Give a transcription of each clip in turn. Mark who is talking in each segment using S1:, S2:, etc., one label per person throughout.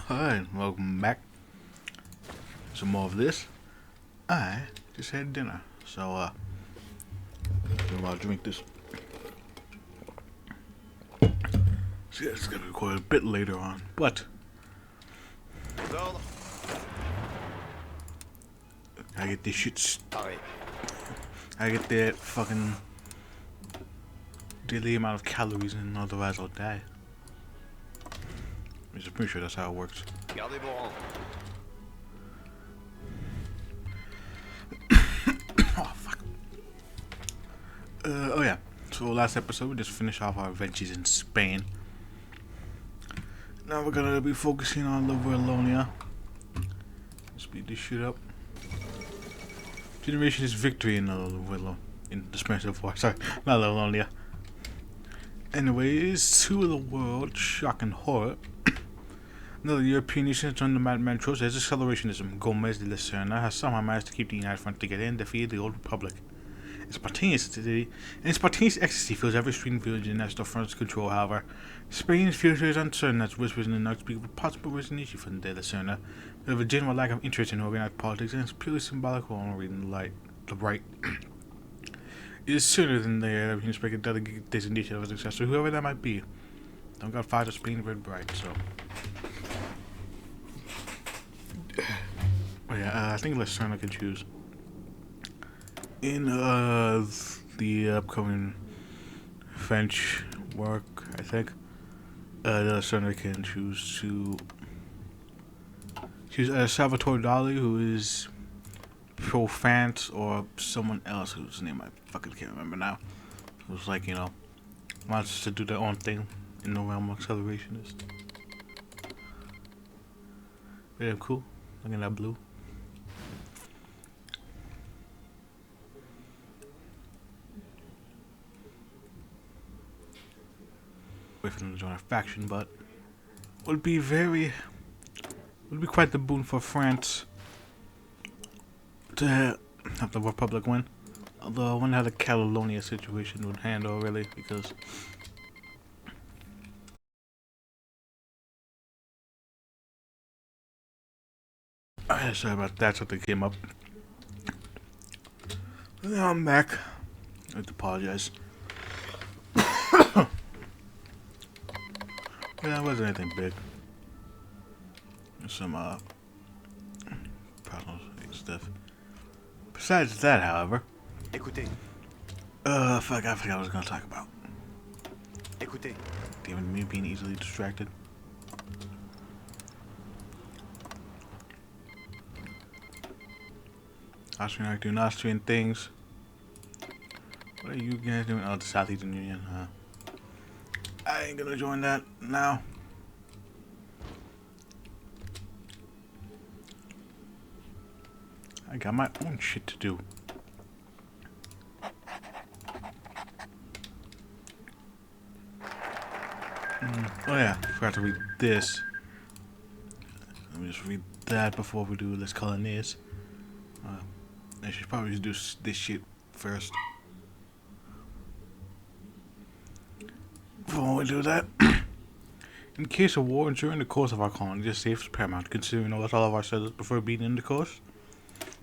S1: Hi, welcome back. Some more of this. I just had dinner, so I'll drink this. So yeah, it's gonna record a bit later on, but I get this shit. I get that fucking daily amount of calories, and otherwise I'll die. I'm just pretty sure that's how it works. Oh fuck. Oh yeah. So last episode we just finished off our adventures in Spain. Now we're gonna be focusing on Livonia. Speed this shit up. Generation is victory in the Spanish Civil War. Sorry, not Livonia. Anyways, to the world, shock and horror. Another European nation joined the Madman Troops as accelerationism. Gomez de la Serna has somehow managed to keep the United Front together and defeat the Old Republic. In spontaneous ecstasy fills every street and village in National Front's control, however. Spain's future is uncertain as whispers in the night speak of a possible resignation from de la Serna. They have a general lack of interest in organized politics and it's purely symbolic while reading the right. It is sooner than they have expected to delegate designation of a successor, whoever that might be. Don't got fight of Spain red bright, so. Oh yeah, I think La Serna can choose. In the upcoming French work, I think La Serna can choose to choose Salvatore Dali, who is pro-France, or someone else whose name I fucking can't remember now. It was like, wants to do their own thing in the realm of accelerationist. Very cool. Look at that blue. Wait for them to join our faction, but would be quite the boon for France to have the Republic win. Although I wonder how the Catalonia situation would handle, really, because sorry about that, something came up. Now I'm back. I have to apologize. Yeah, it wasn't anything big. Some problems and stuff. Besides that, however,
S2: Écoutez.
S1: fuck, I forgot what I was gonna talk about.
S2: Écoutez.
S1: Damn, me being easily distracted. Austrian doing Austrian things. What are you guys doing? Oh, the Southeastern Union, huh? I ain't gonna join that now. I got my own shit to do. Oh yeah, forgot to read this. Let me just read that before we do Let's Call It This. I should probably do this shit first. Before we do that, in case of war, ensuring the course of our colony is safe is paramount, considering what all of our settlers prefer being in the coast.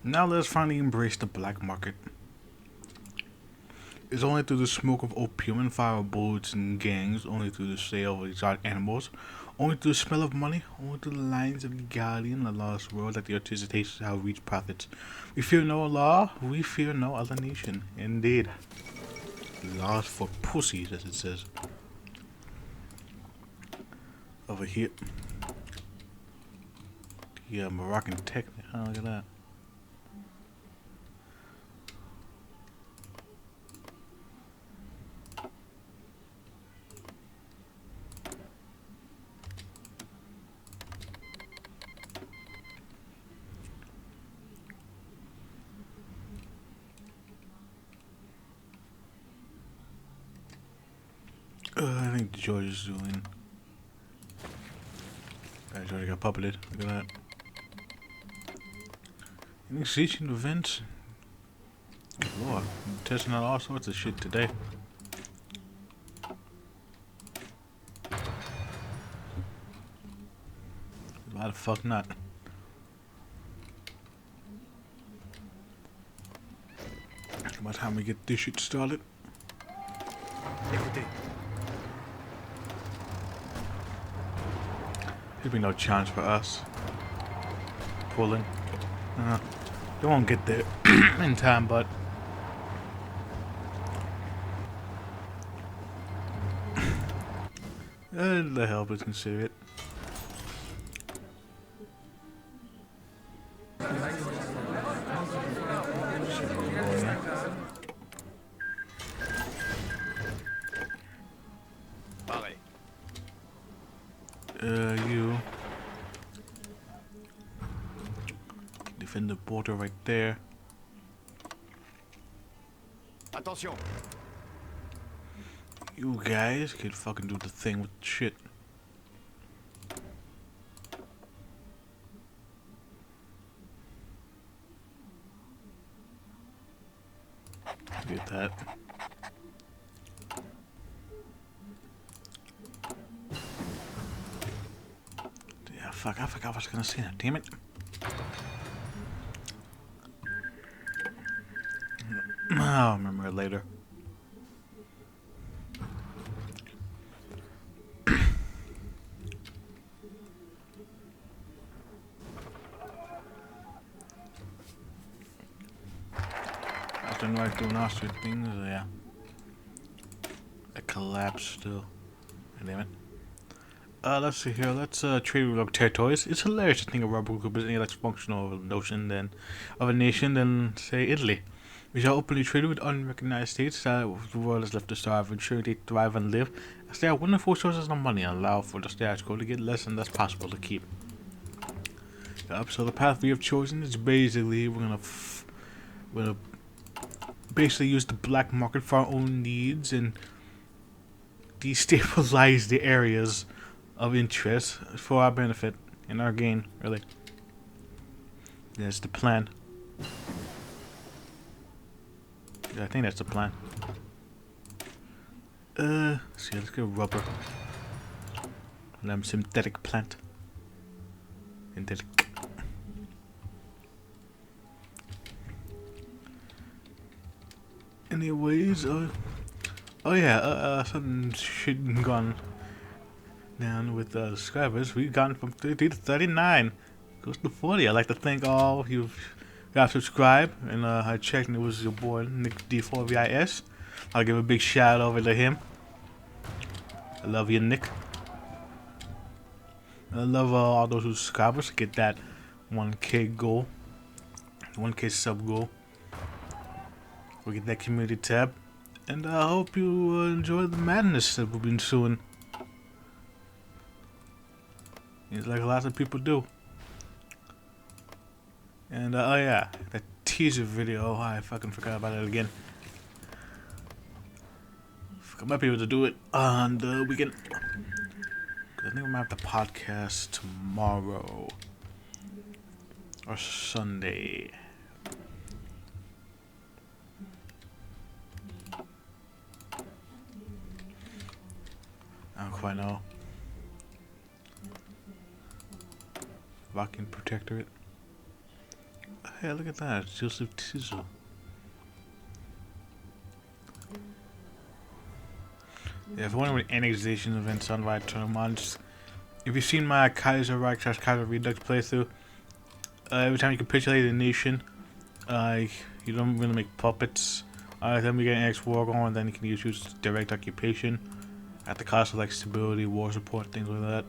S1: Now let us finally embrace the black market. It's only through the smoke of opium and fire of bullets and gangs, only through the sale of exotic animals, only through the smell of money, only through the lines of legality in the lawless world that the anticipations have reached profits. We fear no law, we fear no other nation. Indeed. Laws for pussies, as it says. Over here. Yeah, Moroccan technique. Oh, look at that. I think George is doing. George got puppeted. Look at that. Initiation events. Lord, I'm testing out all sorts of shit today. Why the fuck not? By the time we get this shit started.
S2: Écoutez.
S1: There'd be no chance for us. Pulling. They won't get there in time, but the help is considerate.
S2: Pareil.
S1: You defend the border right there.
S2: Attention.
S1: You guys can fucking do the thing with shit. Get that. Yeah, fuck, I forgot what I was gonna say now, damn it. I'll remember it later. I don't know why doing ostrich things, yeah. It collapsed still. Damn it. Let's see here. Let's trade with local territories. It's hilarious to think of rubber group as any less functional notion than of a nation than, say, Italy. We shall openly trade with unrecognized states that the world is left to starve, ensuring they thrive and live, as they are wonderful sources of money and allow for the status quo to get less and less possible to keep. So the path we have chosen is basically we're gonna basically use the black market for our own needs and destabilize the areas of interest for our benefit and our gain, really. That's the plan. Yeah, I think that's the plan. See, let's get rubber. Synthetic plant. Synthetic. Anyways, oh yeah, something shit gone down with subscribers. We've gone from 30 to 39. Goes to 40. I'd like to thank all you got subscribed, and I checked and it was your boy Nick D4VIS. I'll give a big shout over to him. I love you, Nick. I love all those subscribers to get that 1K goal, 1K sub goal. We'll get that community tab, and I hope you enjoy the madness that we've been doing. It's like lots of people do. And oh yeah, that teaser video, I fucking forgot about it again. I might be able to do it on the weekend. I think we might have the podcast tomorrow or Sunday. I don't quite know. Vacuum Protectorate. Hey, look at that. Joseph Tizzle. Yeah, if you wonder what annexation events on right turn them on, just if you've seen my Kaiser Reich / Kaiser Redux playthrough, every time you capitulate a nation, you don't really make puppets. Then we get an X war going, then you can use direct occupation at the cost of like stability, war support, things like that.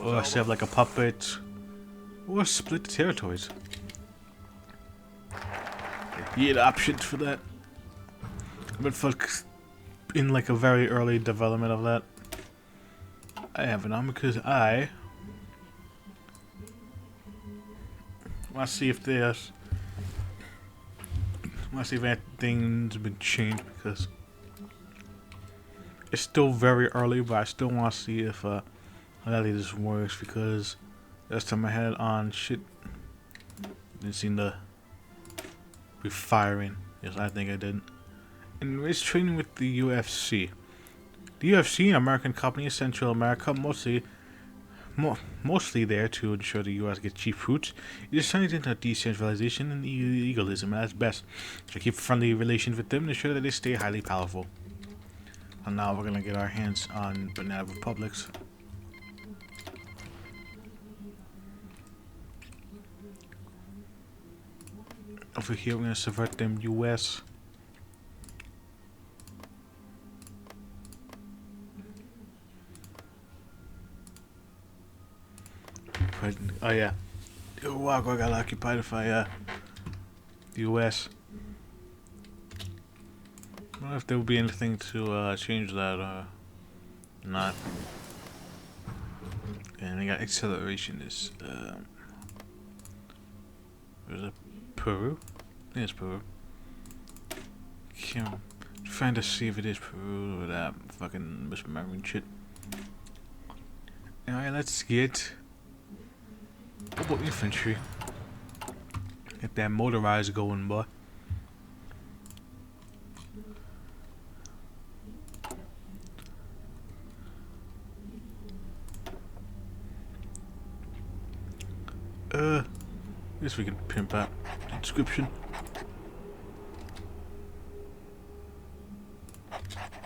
S1: Or set up like a puppet, or split the territories. You get options for that. But fuck, in like a very early development of that, I have it on because I want to see if there's, want to see if anything's been changed, because it's still very early, but I still want to see if how this works, because last time I had it on, shit didn't seem to be firing. Yes, I think I did. And it's training with the UFC. The UFC, an American company in Central America, mostly mostly there to ensure the U.S. gets cheap fruits. It is turning into decentralization and egalism, and that's best. So keep friendly relations with them and ensure that they stay highly powerful. And now we're gonna get our hands on banana republics. Over here, we're gonna subvert them U.S. But, oh yeah, Nicaragua got occupied by the U.S. I don't know if there will be anything to change that or not. And they got accelerationist. Where's it? Peru? I think it's Peru. I'm trying to see if it is Peru or that fucking misremembering shit. Alright, let's get about infantry. Get that motorized going, boy. Guess we can pimp out the description.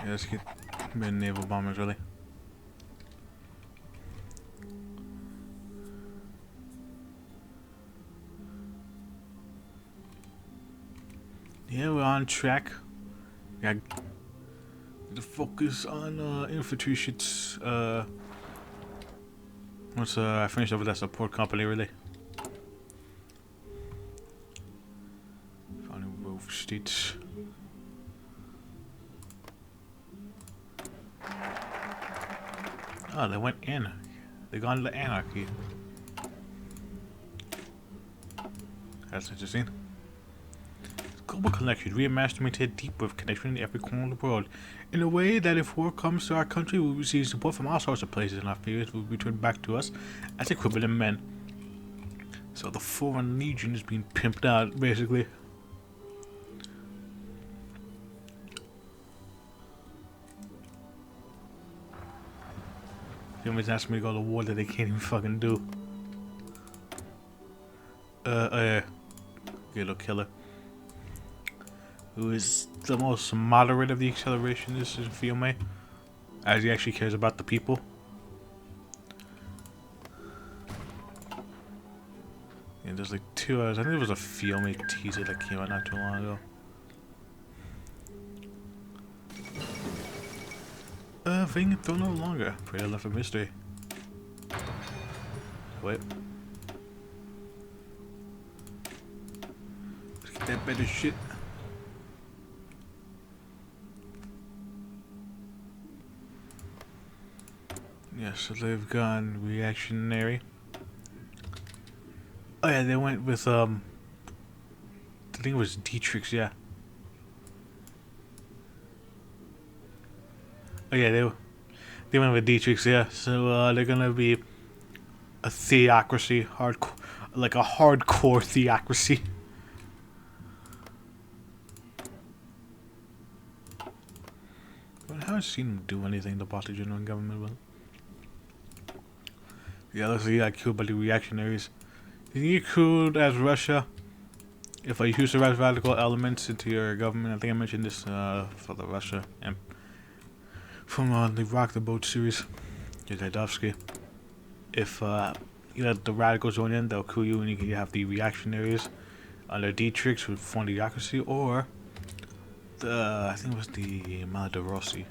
S1: Yeah, let's get naval bombers, really. Yeah, we're on track. Got to focus on infantry shits. Once I finish up with that support company, really. Founding both states. Oh, they went in. They gone to anarchy. That's interesting. Global connection. We amass to maintain deep with connection in every corner of the world. In a way that if war comes to our country, we will receive support from all sorts of places, and our fears will be returned back to us as equivalent men. So the foreign legion is being pimped out, basically. Humans ask me to go to war that they can't even fucking do. Good little killer. Who is the most moderate of the accelerationists in Fiume, as he actually cares about the people. Yeah, there's like 2 hours. I think there was a Fiume teaser that came out not too long ago. Thing throw no longer. Pray left a mystery. Wait. Let's get that better shit. Yeah, so they've gone reactionary. Oh yeah, they went with I think it was Dietrich's, yeah. Oh yeah, they went with Dietrich's, yeah. So they're gonna be a theocracy, hardcore, like a hardcore theocracy. I haven't seen them do anything to bother the general government with. Yeah, looks like you got killed by the reactionaries. You can get killed as Russia if you use the right radical elements into your government. I think I mentioned this for the Russia and from the Rock the Boat series, Yadovsky. If you let the radicals join in, they'll kill you, and you can have the reactionaries under Dietrich's who form the democracy, or the I think it was the Malderossi.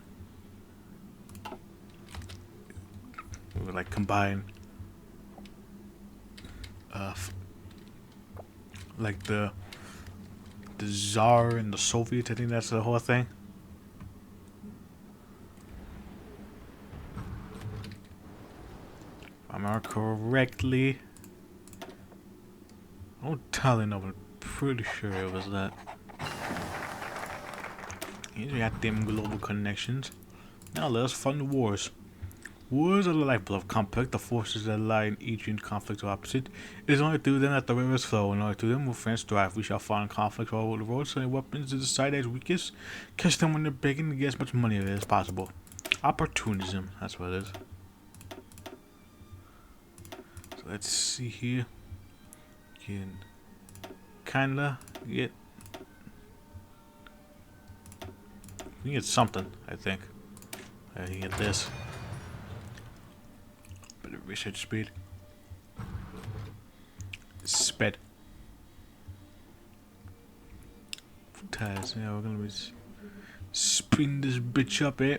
S1: We would like combine like the Tsar and the Soviets. I think that's the whole thing. If I remember correctly. I don't tell you, but I'm pretty sure it was that. Here's got them global connections. Now let us fund wars. Wars are the lifeblood of conflict. The forces that lie in each conflict are opposite. It is only through them that the rivers flow, and only through them will France thrive. We shall find conflicts all over the world, sending weapons to the side as weakest. Catch them when they're begging to get as much money as possible. Opportunism, that's what it is. let's see here. Can kinda get. We get something, I think. I can get this. Better research speed. Sped. Tires. Yeah, we're gonna be speeding this bitch up, eh?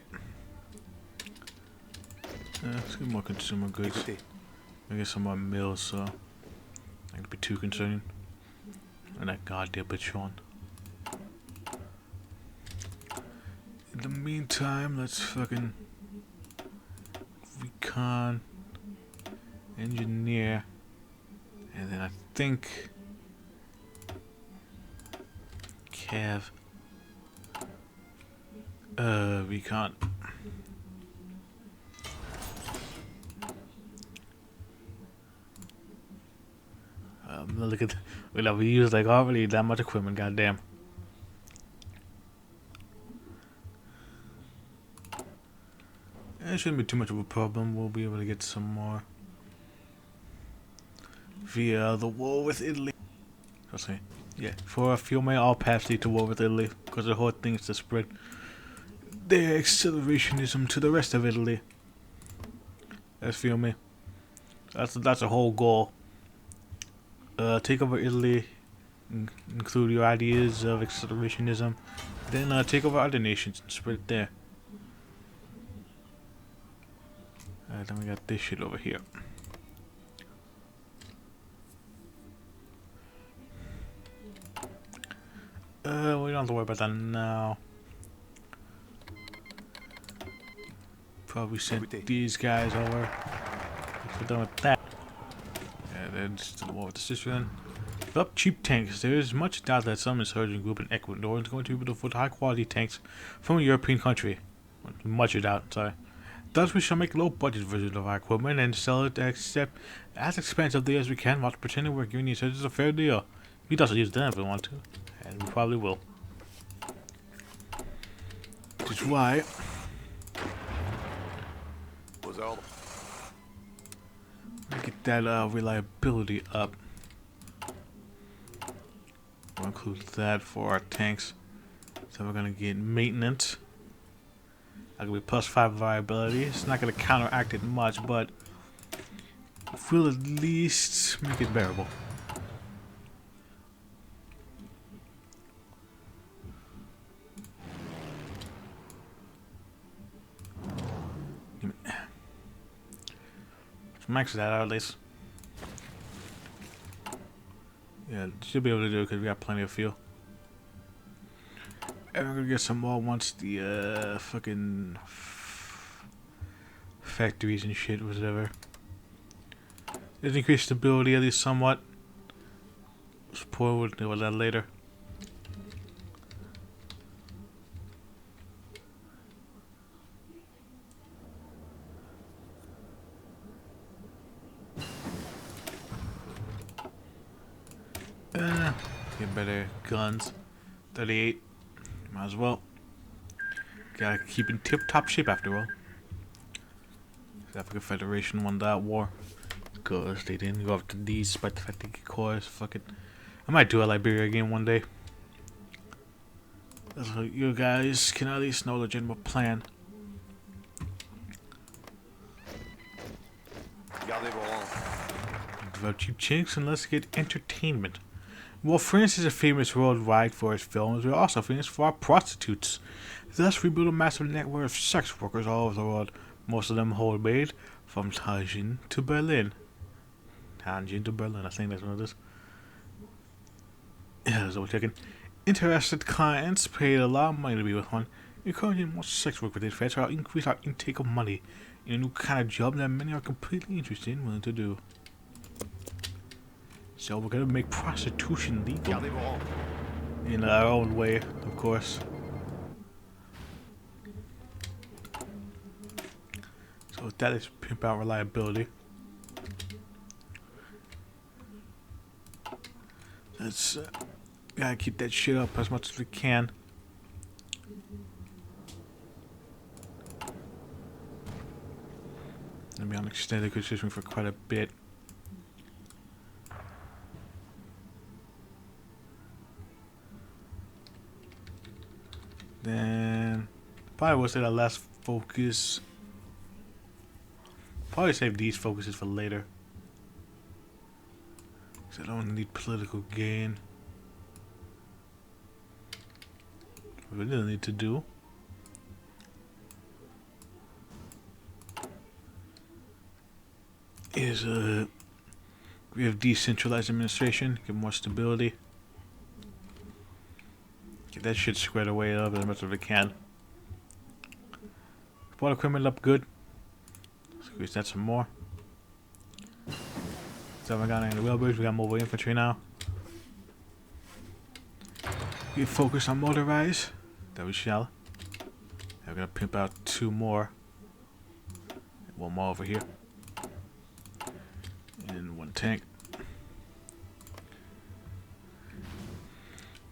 S1: Let's get more consumer goods.
S2: Écoutez.
S1: I get some more meals, so not gonna be too concerning. And that goddamn Patron. In the meantime, let's fucking recon, engineer, and then I think Cav, recon. Look at, we use like already that much equipment. Goddamn. It shouldn't be too much of a problem. We'll be able to get some more via the war with Italy. I'll say, yeah, for a few may all paths lead to war with Italy because the whole thing is to spread their accelerationism to the rest of Italy. That's feel me. That's a whole goal. Take over Italy, include your ideas of accelerationism, then take over other nations and spread it there. Alright, then we got this shit over here. We don't have to worry about that now. Probably send these guys over. If we're done with that. Yeah, then just the war with the cistern. Develop cheap tanks. There is much doubt that some insurgent group in Ecuador is going to be able to afford high quality tanks from a European country. Much doubt, sorry. Thus, we shall make low budget versions of our equipment and sell it as expensively as we can while pretending we're giving the insurgents a fair deal. We can also use them if we want to, and we probably will. Which is why. Get that reliability up. We'll include that for our tanks. So we're gonna get maintenance. That could be +5 variability. It's not gonna counteract it much, but we'll at least make it bearable. Let's max that out at least. Yeah, should be able to do it because we got plenty of fuel. And we're gonna get some more once the fucking factories and shit, whatever. Let's increase stability at least somewhat. Support, we'll deal with that later. Get better guns. 38. Might as well. Gotta keep in tip-top shape after all. The African Federation won that war. Because they didn't go after these despite the fact they get cores. Fuck it. I might do a Liberia game one day. So you guys can at least know the general plan. Develop cheap chinks and let's get entertainment. While France is famous worldwide for its films, we're also famous for our prostitutes. Thus, we build a massive network of sex workers all over the world. Most of them homemade, from Tianjin to Berlin. Tianjin to Berlin, I think that's what it is. Yeah, so we're checking. Interested clients paid a lot of money to be with one. Encouraging more sex work within France will increase our intake of money in a new kind of job that many are completely interested and willing to do. So we're gonna make prostitution legal in our own way, of course. So with that is pimp out reliability. Let's gotta keep that shit up as much as we can. Gonna be on extended conditioning for quite a bit. Then probably was the last focus. Probably save these focuses for later. Cause I don't need political gain. What we really need to do is we have decentralized administration, get more stability. Get that shit squared away up as much as we can. Support equipment up good. Squeeze that some more. So we got any railbridge, we got mobile infantry now. We focus on motorized. That we shall. And we're gonna pimp out 2 more. One more over here. And 1 tank.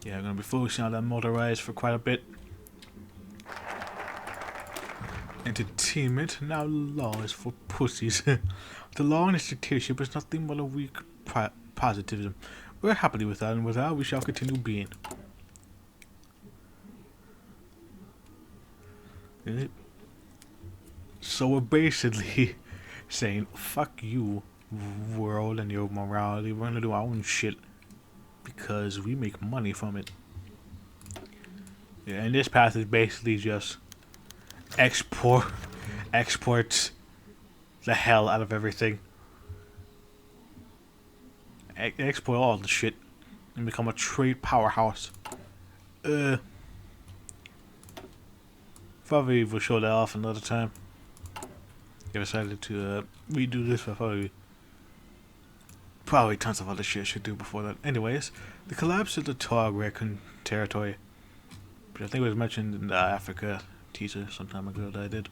S1: Yeah, we're gonna be focusing on that motorized for quite a bit. Entertainment. Now law is for pussies. The law and its dictatorship is nothing but a weak positivism. We're happily with that, and with that we shall continue being. So we're basically saying, fuck you, world, and your morality. We're gonna do our own shit because we make money from it. Yeah, and this path is basically just export the hell out of everything. Export all the shit and become a trade powerhouse. Probably we'll show that off another time. I decided to redo this for probably tons of other shit I should do before that. Anyways, the collapse of the Tog territory, which I think was mentioned in the Africa teaser some time ago that I did.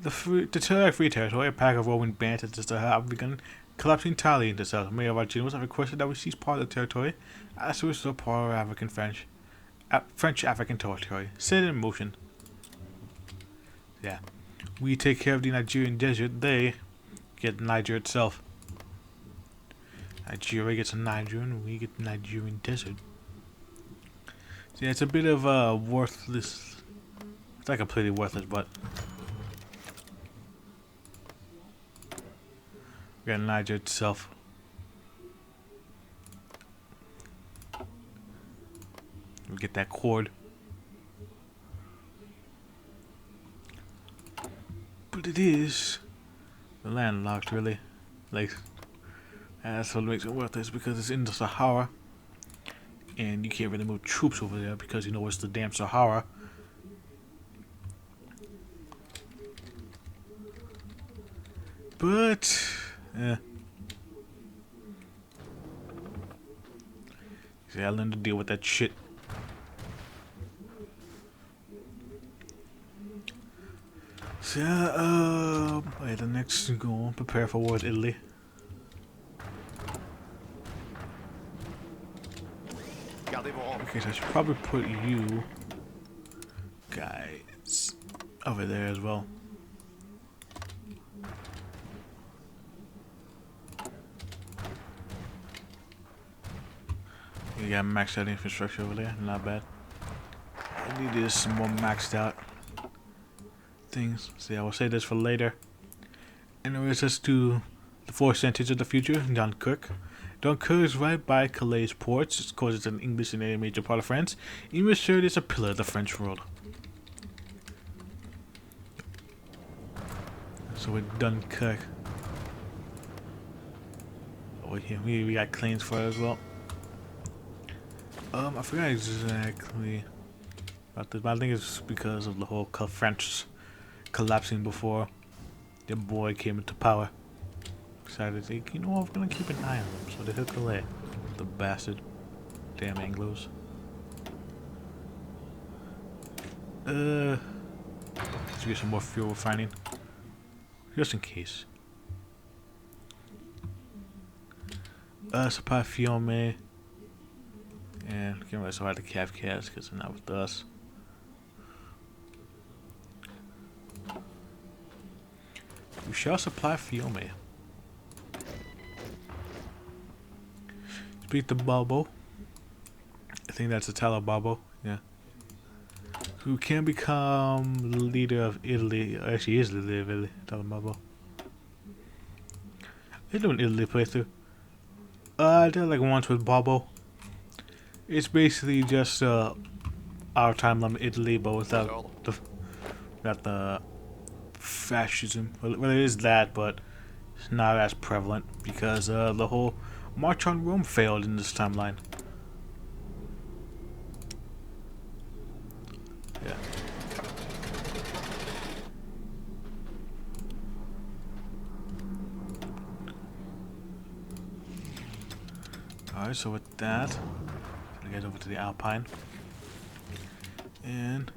S1: The Tuareg Free Territory, a pack of Roman bands that have begun collapsing entirely into south. Many of our generals have requested that we seize part of the territory as we restore part of African French-African territory. Set it in motion. Yeah. We take care of the Nigerian desert, they get Niger itself. Nigeria gets Niger and we get the Nigerian desert. So yeah, it's a bit of worthless. It's not completely worthless, but we got Niger itself. We get that cord. But it is landlocked, really. Like, that's what makes it worthless, because it's in the Sahara. And you can't really move troops over there because you know it's the damn Sahara. But, see, I learned to deal with that shit. So, the next goal, prepare for war with Italy. Okay, so I should probably put you guys over there as well. You got maxed out infrastructure over there, not bad. I need this some more maxed out things. See, I will say this for later. Anyways, let's do the 4 centers of the future. Dunkirk. Dunkirk is right by Calais ports. Of course, it's an English and a major part of France. Even served as a pillar of the French world. So with Dunkirk. Oh yeah, we got claims for it as well. I forgot exactly about this, but I think it's because of the whole French collapsing before their boy came into power. Decided to think, you know what, we're gonna keep an eye on them, so they took Calais. The bastard. Damn Anglos. Let's get some more fuel refining. Just in case. Supply Fiume. And can't really supply the Cavcats because they're not with us. We shall supply Fiume. Speak to Bobo. I think that's a Talo Bobo, yeah. who can become the leader of Italy. Actually, is the leader of Italy. Talking about Bobo. They do an Italy playthrough. I did like once with Bobo. It's basically just our timeline of Italy, but without the fascism. Well, it is that, but it's not as prevalent because the whole March on Rome failed in this timeline. Yeah. Alright, so with that, I'm gonna get over to the Alpine. And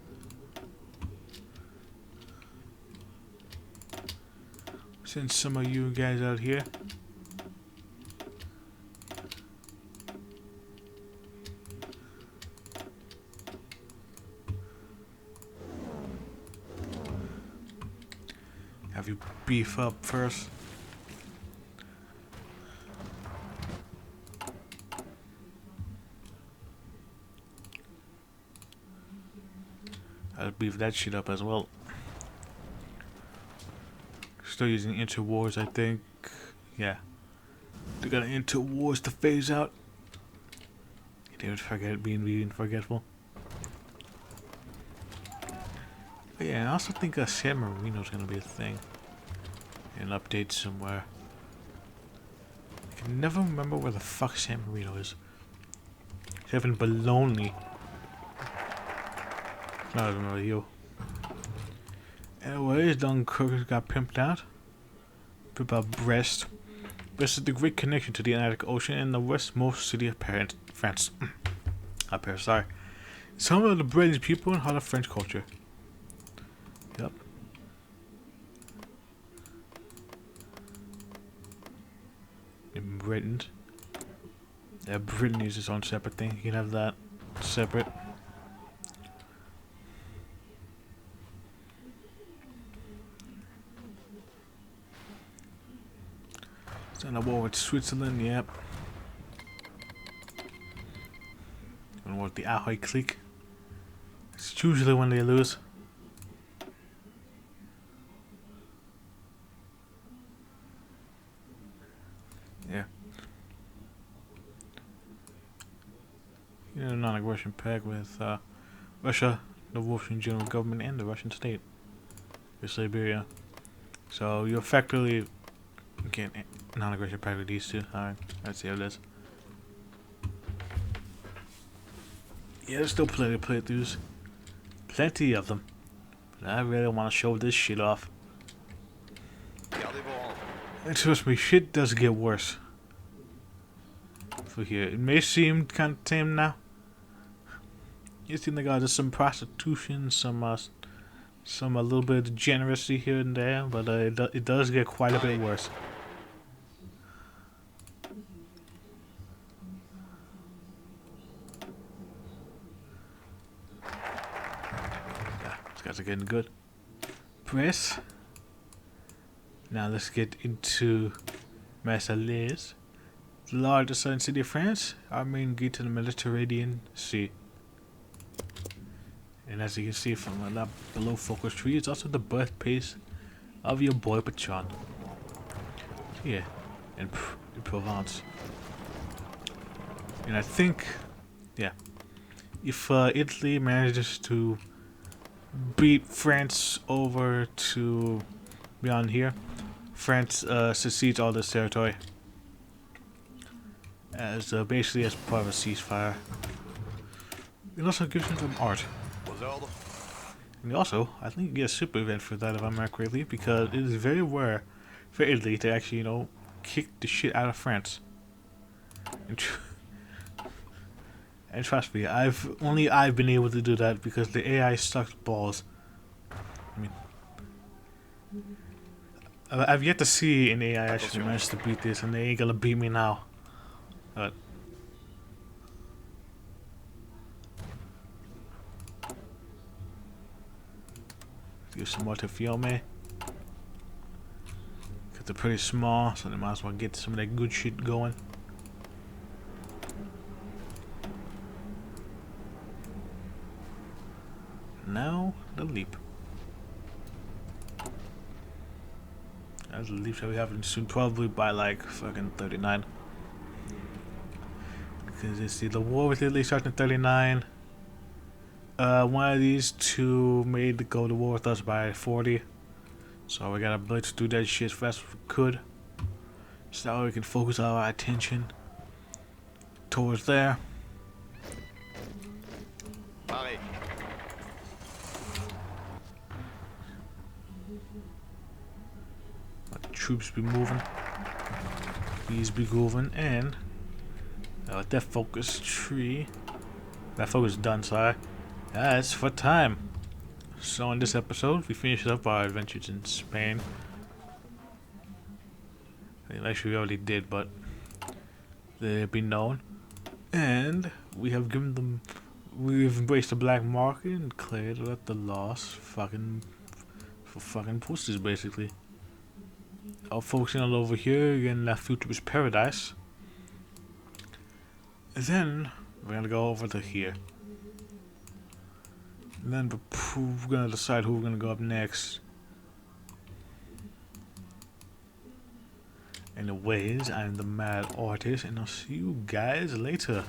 S1: send some of you guys out here. Have you beef up first. I'll beef that shit up as well. Still using interwars, I think. Yeah. They got interwars to phase out. They would forget being forgetful. But yeah, I also think San Marino's gonna be a thing. An update somewhere. I can never remember where the fuck San Marino is. It's even Bologna. No, I don't know you. Anyways, Dunkirk got pimped out. Pimped out Brest. Brest is the great connection to the Atlantic Ocean and the westmost city of France. Up here, sorry. It's home of the British people and heart of French culture. Yep. In Britain. Yeah, Britain is its own separate thing. You can have that separate. It's in a war with Switzerland, yep. And war with the Ahoy clique. It's usually when they lose. Yeah. You know, non-aggression pact with Russia, the Russian general government, and the Russian state. With Siberia. So you effectively get non-aggression pact with these two. Alright, let's see how it is. Yeah, there's still plenty of playthroughs. Plenty of them. But I really want to show this shit off. And trust me, shit does get worse. For here, it may seem kind of tame now. You seem like there's some prostitution, some a little bit of degeneracy here and there, but it does get quite a bit worse. Yeah, these guys are getting good. Press. Now let's get into Marseilles, the largest southern city of France, our main gate to the Mediterranean Sea. And as you can see from that below focus tree, it's also the birthplace of your boy Patron. Yeah, in Provence. And I think, yeah, if Italy manages to beat France over to beyond here, France secedes all this territory as basically as part of a ceasefire. It also gives them some art. And also, I think you get a super event for that if I remember correctly, because it is very rare for Italy to actually, you know, kick the shit out of France. And trust me, I've been able to do that because the AI sucks balls. I mean, I've yet to see an AI actually manage to beat this, and they ain't gonna beat me now. But give some more to Fiume. Cause they're pretty small, so they might as well get some of that good shit going. now the leap. That's the leap that we have soon, probably by like fucking 39. Because you see, the war with Italy starts in 39. One of these two made to go to war with us by 40. So we gotta blitz through that shit as fast as we could. So that we can focus our attention towards there.
S2: Pareil.
S1: Let the troops be moving. These be moving, and let that focus tree. That focus done, sorry. That's for time. So in this episode, we finished up our adventures in Spain. Actually, we already did, but they'll be known. And we have given them. We've embraced the black market and cleared out the loss for fucking posters, basically. I'll focusing on over here again. That futurist paradise. And then we're gonna go over to here. And then we're gonna decide who we're gonna go up next. Anyways, I'm the Mad Artist, and I'll see you guys later.